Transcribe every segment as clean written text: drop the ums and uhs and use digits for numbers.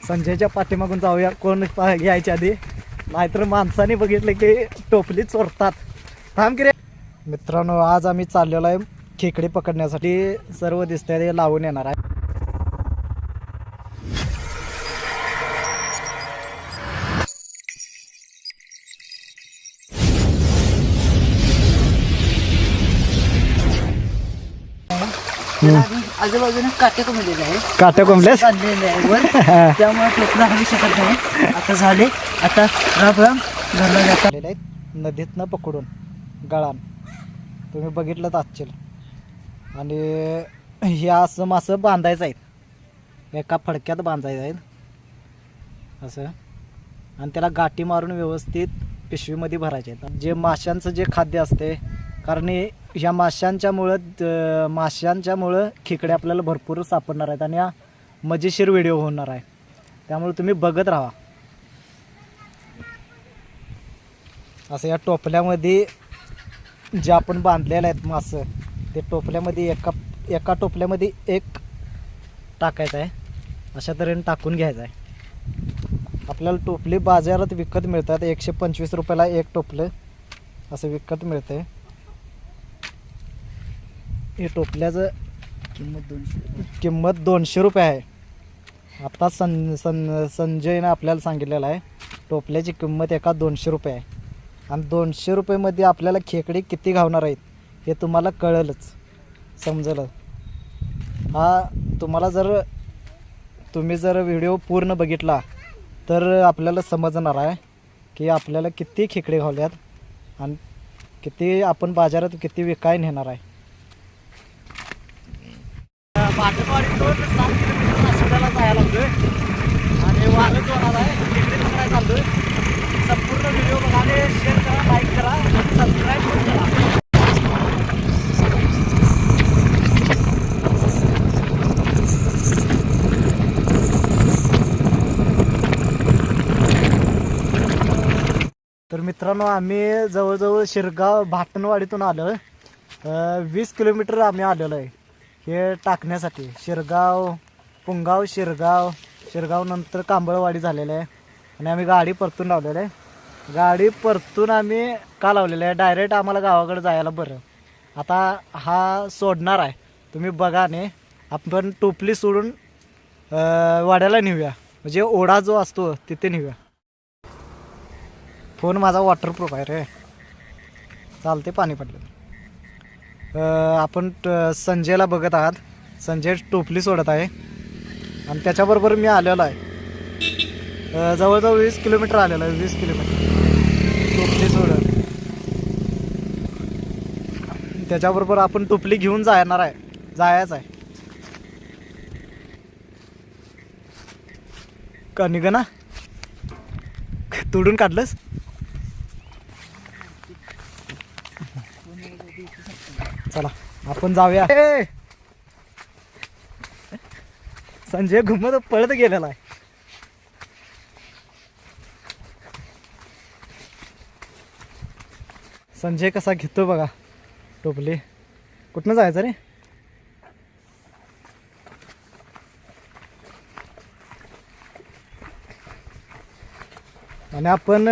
संजयच्या पाठीमागून जाऊया कोण घ्यायच्या आधी, नाहीतर माणसाने बघितलं की टोपली चोरतात. थांब की रे. मित्रांनो आज आम्ही चाललेलो आहे खेकडे पकडण्यासाठी. सर्व दिसतंय ते लावून येणार आहे. आजूबाजूने काटे कोंबलेले आहे. काटे कोंबलेस बांधलेले आहे वर, त्यामुळे टोपला हवी शकत नाही. आता झाले, आता राम घरला जातात. आहेत नदीतनं पकडून गळान तुम्ही बघितलं असतील. आणि हे असं मासं बांधायचं आहे, एका फडक्यात बांधायचं आहे असं, आणि त्याला गाठी मारून व्यवस्थित पिशवीमध्ये भरायचे आहेत. जे माशांचं जे खाद्य असते, कारण ह्या माशांच्यामुळं खेकडे आपल्याला भरपूर सापडणार आहेत आणि हा मजेशीर व्हिडिओ होणार आहे. त्यामुळे तुम्ही बघत राहा. असं या टोपल्यामध्ये जे आपण बांधलेलं आहेत मासं, ते टोपल्यामध्ये एका टोपल्यामध्ये एक टाकायचं आहे. अशा तऱ्हेने टाकून घ्यायचं आहे. आपल्याला टोपली बाजारात विकत मिळतात. 125 रुपयाला एक टोपलं असं विकत मिळतं. हे टोपल्याचं किंमत 200 रुपये आहे. आता संजयनं आपल्याला सांगितलेलं आहे टोपल्याची किंमत एका 200 रुपये आहे. आणि 200 रुपयेमध्ये आपल्याला खेकडे किती घावणार आहेत हे तुम्हाला कळेलच, समजेल. तुम्हाला तुम्ही जर व्हिडिओ पूर्ण बघितला तर आपल्याला समजणार आहे की आपल्याला किती खेकडे घावल्यात आणि किती आपण बाजारात किती विकाय नेणार आहे. पाटणवाडीतून 7 किलोमीटर नाशिकला जायला लागतोय आणि वारच होणार आहे. खेकडे पकडायला चाललोय. संपूर्ण व्हिडिओ बघा आणि शेअर करा, लाईक करा आणि सबस्क्राईब पण करा. तर मित्रांनो आम्ही जवळजवळ शिरगाव भाटणवाडीतून आलो. 20 किलोमीटर आम्ही आलेलो आहे हे टाकण्यासाठी. शिरगाव, पुंगाव, शिरगाव नंतर कांबळवाडी झालेलं आहे आणि आम्ही गाडी परतून लावलेलं आहे. गाडी परतून आम्ही का लावलेलं आहे, डायरेक्ट आम्हाला गावाकडे जायला बरं. आता हा सोडणार आहे, तुम्ही बघा. ने आपण टोपली सोडून वाड्याला नेऊया, म्हणजे ओढा जो असतो तिथे नेऊया. फोन माझा वॉटरप्रूफ आहे रे, चालते पाणी पडलं. आपण संजयला बघत आहात. संजय टोपली सोडत आहे आणि त्याच्याबरोबर मी आलेलो आहे. जवळजवळ 20 किलोमीटर आलेलो आहे. 20 किलोमीटर टोपली सोडत. त्याच्याबरोबर आपण टोपली घेऊन जायचं आहे. का निघ ना तोडून काढलंस. चला आपण जाऊया. संजय घुमत पळत गेलेला आहे. संजय कसा घेतो बघा टोपली. कुठनं जायचं रे. आणि आपण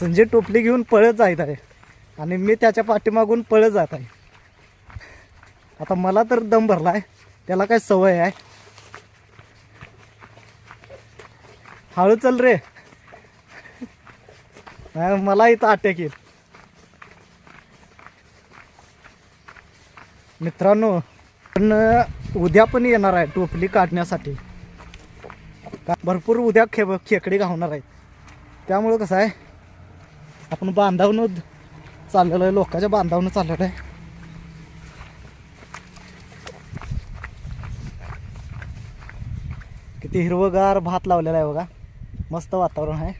संजय टोपली घेऊन पळत जात आहे आणि मी त्याच्या पाठीमागून पळत जात आहे. आता मला तर दम भरलाय, त्याला काय सवय आहे. हळू चल रे, मला इथं अटॅक येईल. मित्रांनो पण उद्या पण येणार आहे टोपली काढण्यासाठी. भरपूर उद्या खेकडे घावणार आहेत. त्यामुळं कसं आहे, आपण बांधावून चाललेलं आहे, लोकांच्या बांधावून चाललेलं आहे. किती हिरवगार भात लावलेला आहे बघा, मस्त वातावरण आहे.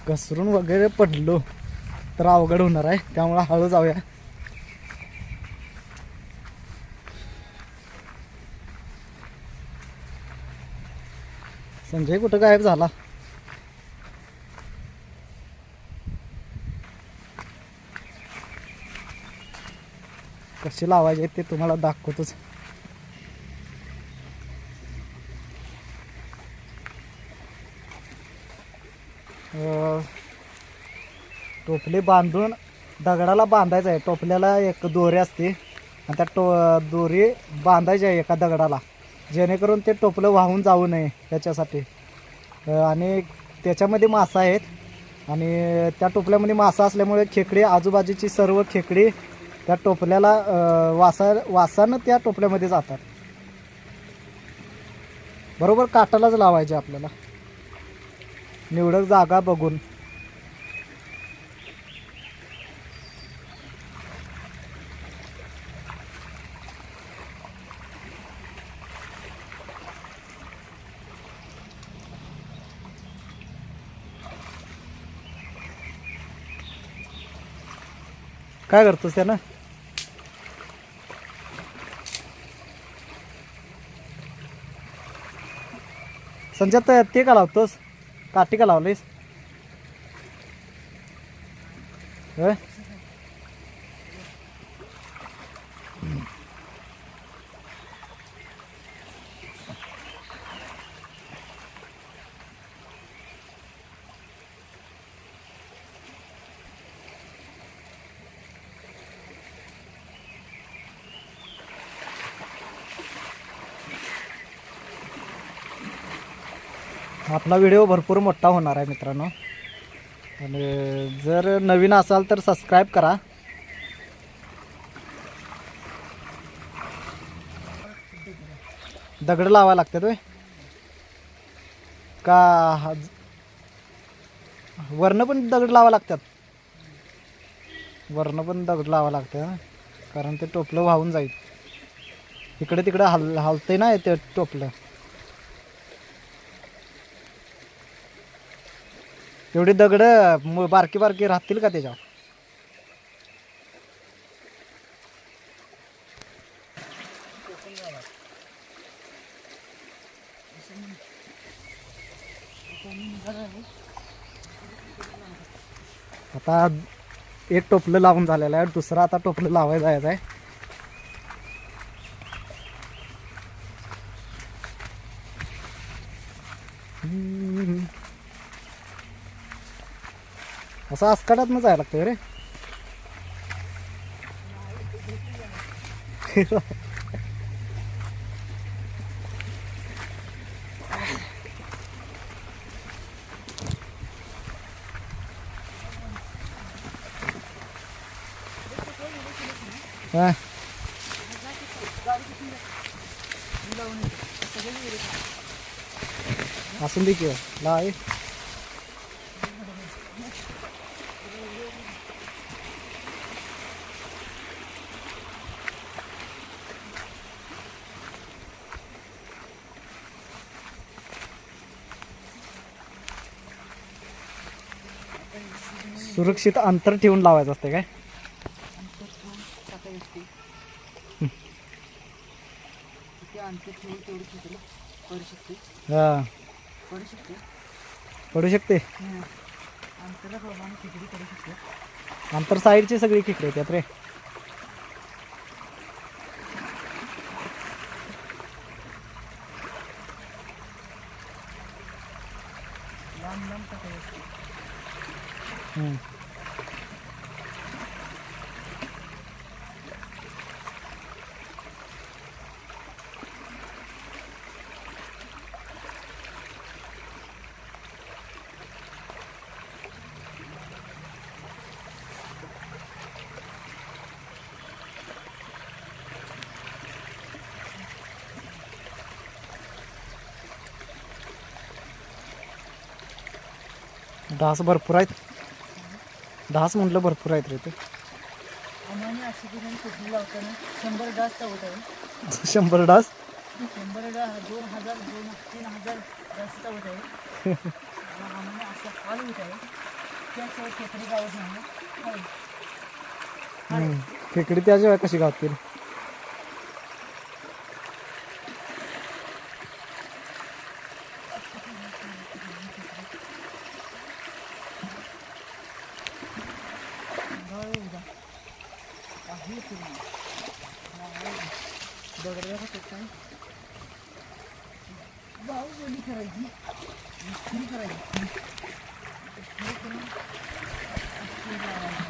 घसरून वगैरे पडलो तर अवघड होणार आहे, त्यामुळे हळू जाऊया. संजय कुठं गायब झाला? कशी लावायचे ते तुम्हाला दाखवतोच. टोपले बांधून दगडाला बांधायचं आहे. टोपल्याला एक दोरी असते आणि त्या दोरी बांधायची आहे एका दगडाला, जेणेकरून ते टोपलं वाहून जाऊ नये त्याच्यासाठी. आणि त्याच्यामध्ये मासा आहेत आणि त्या टोपल्यामध्ये मासा असल्यामुळे खेकडी, आजूबाजूची सर्व खेकडी त्या टोपल्याला वासानं त्या टोपल्यामध्ये जातात. बरोबर काटालाच लावायचे आपल्याला, निवडक जागा बघून. काय करतोस त्यानं? संजय ते का लावतोस? काठी का लावलीस? आपला व्हिडिओ भरपूर मोठा होणार आहे मित्रांनो, आणि जर नवीन असाल तर सबस्क्राईब करा. दगड लावायला लागतात होय का? वरनं पण दगड लावायला लागतात? वरनं पण दगड लावायला लागतं कारण ते टोपलं वाहून जाईल. इकडे तिकडे हलतंय ना ते टोपलं. एवढी दगड बारकी बारकी राहतील का त्याच्यावर? आता एक टोपलं लावून झालेलं आहे, दुसरं आता टोपलं लावायला जायचं आहे. असं आसकाडात जायला लागतं रे. हा असून दे की लाय. सुरक्षित अंतर ठेवून लावायचं असते काय? हा पडू शकते. अंतर साईडची सगळी खेकडे येतात रे. डास भरपूर आहेत. डास म्हटलं भरपूर आहेत रे ते. 100 डास चावत आहे. 100 डास? 100 डास 2000 3000 डास चावत आहे. आम्हाला असं हाल होत आहे. त्याशिवाय खेकडी गावत नाही. खेकडी त्याशिवाय कशी गावतील? दगडाला काय बाहुबली करायची खरी करायची खरी करून अशी लावायची.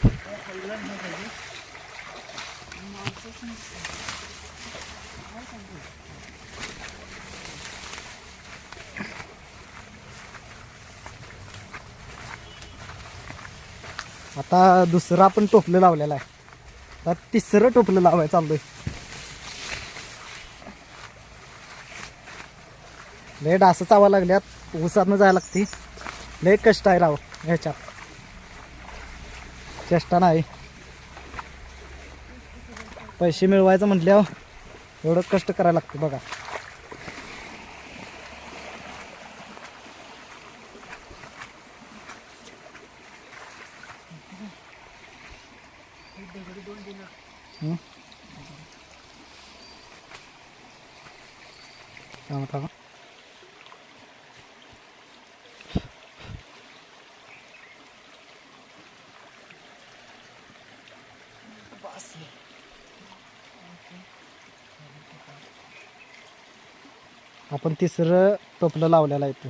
त्याला हलवून नाही पाहिजे. माणसाचं नसतं. काय सांगू? आता दुसरं आपण टोपलं लावलेलं आहे. आता तिसरं टोपलं लावायचं चाललोय. लय डास चावा लागल्यात. ऊसातनं जायला लागते. लय कष्ट आहे राव ह्याच्यात. चेष्टा नाही. पैसे मिळवायचं म्हटल्यावर एवढं कष्ट करायला लागतं बघा. काय म्हणता का? आपण तिसरं टोपलं लावलेलं आहे इथं.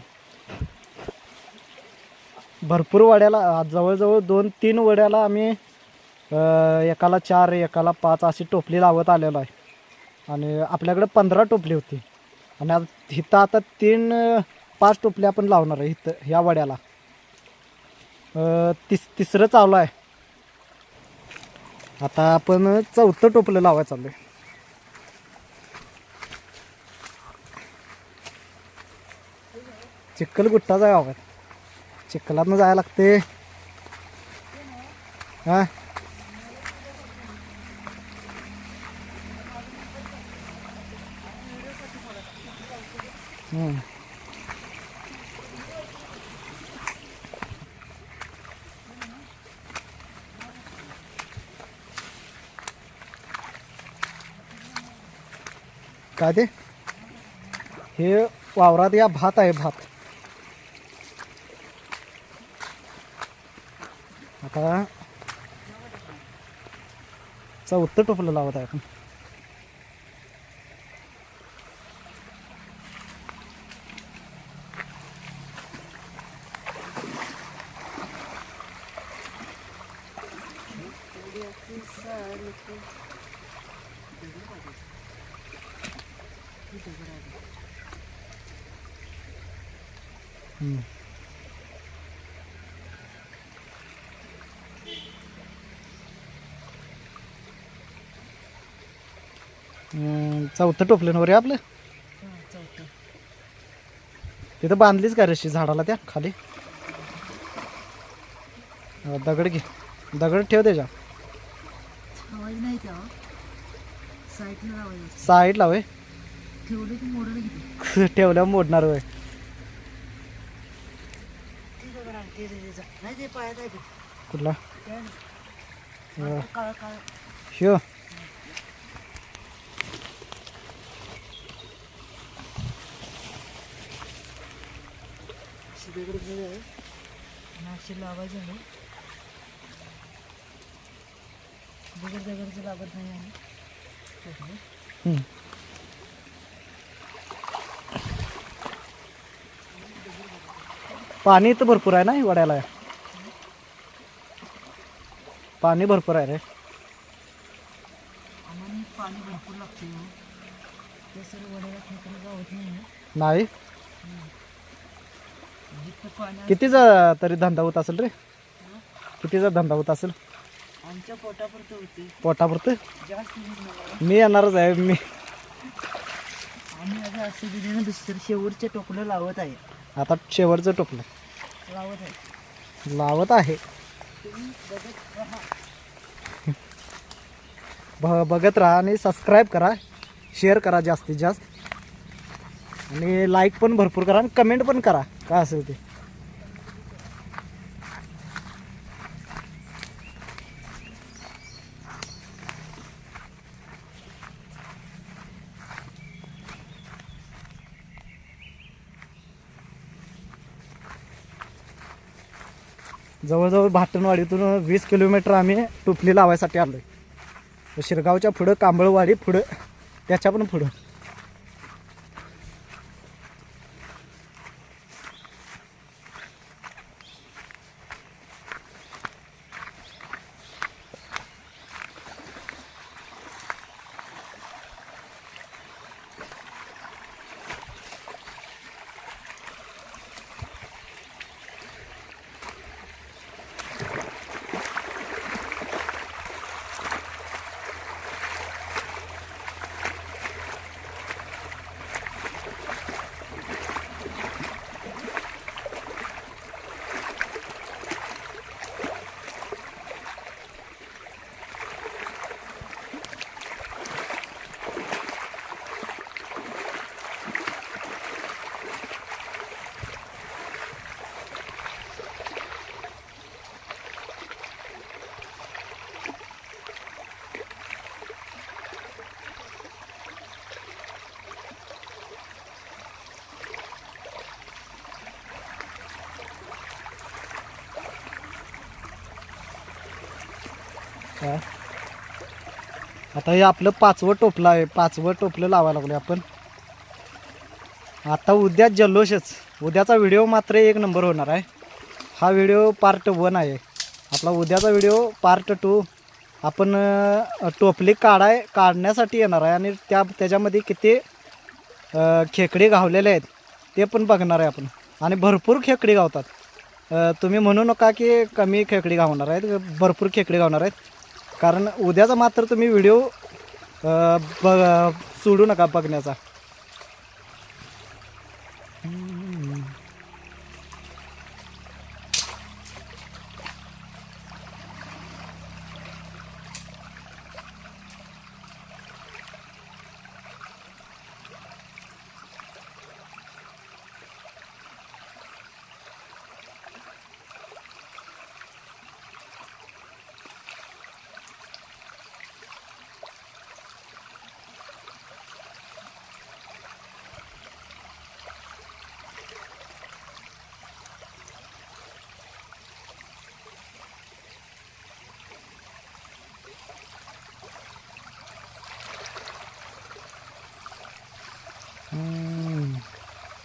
भरपूर वड्याला जवळजवळ 2-3 वड्याला आम्ही एकाला 4 एकाला 5 अशी टोपली लावत आलेलो आहे. आणि आपल्याकडे 15 टोपली होती. आणि इथं आता 3-5 टोपली आपण लावणार आहे इथं ह्या वड्याला. तिसरं चालू आहे. आता आपण चौथं टोपलं लावायचं चालू आहे. चिखल गुट्टाचा गाव आहे. चिखलातनं जायला लागते. हा काय ते हे वावरात या भात आहे भात. आता चौथं टोपलं लावत आहे आपण. चौथं टोपल्यावर आहे आपलं. चौथं तिथं बांधलीच का रशी झाडाला त्या खाली. दगड घे. दगड ठेव त्याच्या आवाज नाही तेव्हा साईडला लावायचं. साईड लावे. ठेवलं की मोडलं किती ठेवल्यावर मोडणार होय. ते दगड आहे ते त्याचा नाही ते पायात आहे ते कुठला काळ काळ शिव. दगड घे आहे नाशी लावायचं नाही. दगड दगडचं लागत नाही आहे. पाणी इथं भरपूर आहे ना वड्याला. पाणी भरपूर आहे रे. आम्हाला पाणी भरपूर लागते. ते सर्व वड्याला खेकडे गावत नाही नाही. जिथं पाणी कितीचा तरी धंदा होत असेल रे. कितीचा धंदा होत असेल. आमच्या पोटापुरतं होते पोटापुरतं. जास्त नाही. मी येणारच आहे. मी आम्ही आता असं दिले दुसरं शेवटच्या टोपलं लावत आहे. आता शेवटचं टोपलं लावत आहे. लावत आहे. तुम्ही बघत राहा. बघत राहा आणि सबस्क्राईब करा, शेअर करा जास्तीत जास्त. आणि लाईक पण भरपूर करा आणि कमेंट पण करा काय असेल ते. जवळजवळ भाटणवाडीतून 20 किलोमीटर आम्ही टोपली लावायसाठी आलोय. शिरगावच्या पुढं कांबळवाडी पुढं त्याच्या पण पुढं. आता हे आपलं 5वं टोपलं आहे. 5वं टोपलं लावायला लागलो आपण. आता उद्या जल्लोषच. उद्याचा व्हिडिओ मात्र एक नंबर होणार आहे. हा व्हिडिओ पार्ट 1 आहे. आपला उद्याचा व्हिडिओ पार्ट 2 आपण टोपली काढण्यासाठी येणार आहे आणि त्याच्यामध्ये किती खेकडे गावलेले आहेत ते पण बघणार आहे आपण. आणि भरपूर खेकडे गावतात. तुम्ही म्हणू नका की कमी खेकडे गावणार आहेत. भरपूर खेकडे गावणार आहेत. कारण उद्याचा मात्र तुम्ही व्हिडिओ सोडू नका बघण्याचा.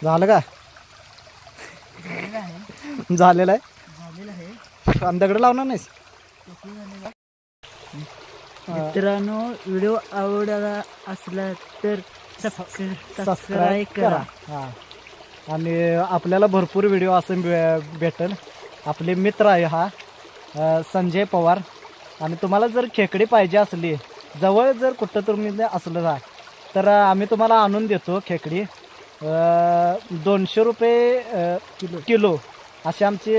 झालं का? झालेलं आहे. झालेलं आहे. झालेलं आहे. आणि दगड लावणार नाहीस? टोपली झालेलं आहे. मित्रांनो, व्हिडिओ आवडला असला तर सबस्क्राईब करा. हां. आणि आपल्याला भरपूर व्हिडिओ असं भेटेल. आपले मित्र आहे हा संजय पवार. आणि तुम्हाला जर खेकडी पाहिजे असली, जवळ जर कुठं तुम्ही असलं ना, तर आम्ही तुम्हाला आणून देतो खेकडी. 200 रुपये किलो अशी आमची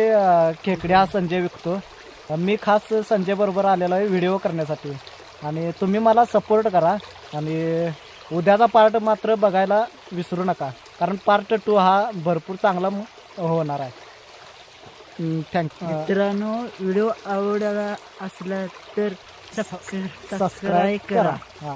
खेकडी हा संजय विकतो. मी खास संजय बरोबर आलेलो आहे व्हिडिओ करण्यासाठी. आणि तुम्ही मला सपोर्ट करा. आणि उद्याचा पार्ट मात्र बघायला विसरू नका, कारण पार्ट 2 हा भरपूर चांगला होणार आहे. थँक्यू. मित्रांनो, व्हिडिओ आवडला असला तर सबस्क्राईब करा. हां.